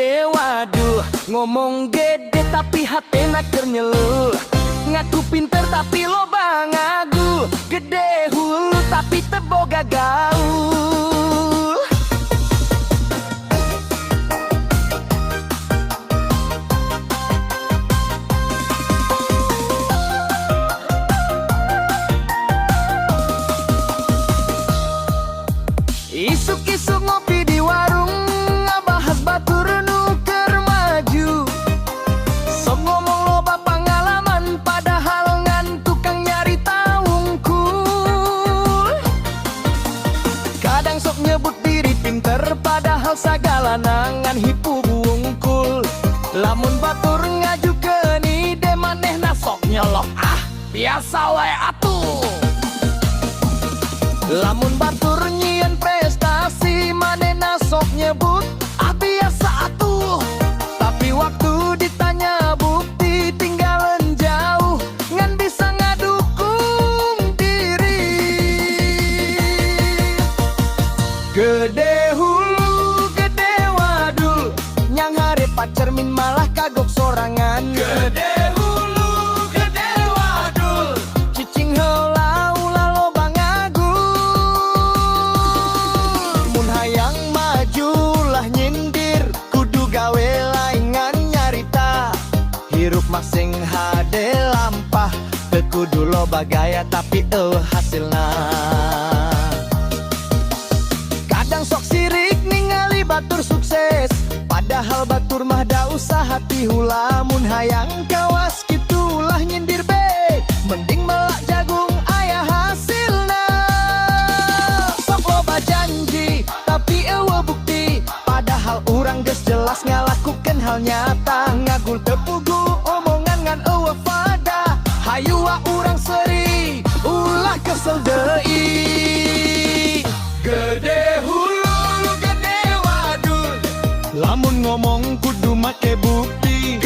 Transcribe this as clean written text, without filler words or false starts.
gede waduh, ngomong gede tapi hatena keur nyelu. Ngaku pinter tapi loba ngagu, gede hulu tapi teboga gaul. Isuk-isuk ngopi di warung, ngabahas batur nuker maju. Sok ngomong loba pengalaman, padahal ngan tukang nyari tawungkul. Kadang sok nyebut diri pinter, padahal sagala nangan hipu bungkul. Lamun batur ngajukeun ide manehna sok nyolok, biasa wae atuh. Lamun batur nyieun prestasi, manehna sok nyebut biasa atuh. Tapi waktu ditanya bukti, tinggalan jauh ngan bisa ngadukung diri. Gede hulu, gede wadul, nyang harepat cermin malah kagok sorangan. Gede hulu, gede wadul, cicing heula ulah loba ngagul. Mun hayang maju lah nyindir, kudu gawe laingan nyarita. Hirup masing hade lampah, teu kudu loba gaya tapi hasilna. Kadang sok sirik ningali batur sukses, padahal batur mah da usaha ti hula. Mun hayang kawas kitu ulah nyindir be, mending melak jagung aya hasilna. Sok loba janji tapi eueuh bukti, padahal urang geus jelas ngalakukeun hal nyata. Ngagul teu pugu omongan ngan eueuh fada, hayu wa urang seuri ulah kesel deui. Gede hulu, gede wadul, lamun ngomong kudu make bukti.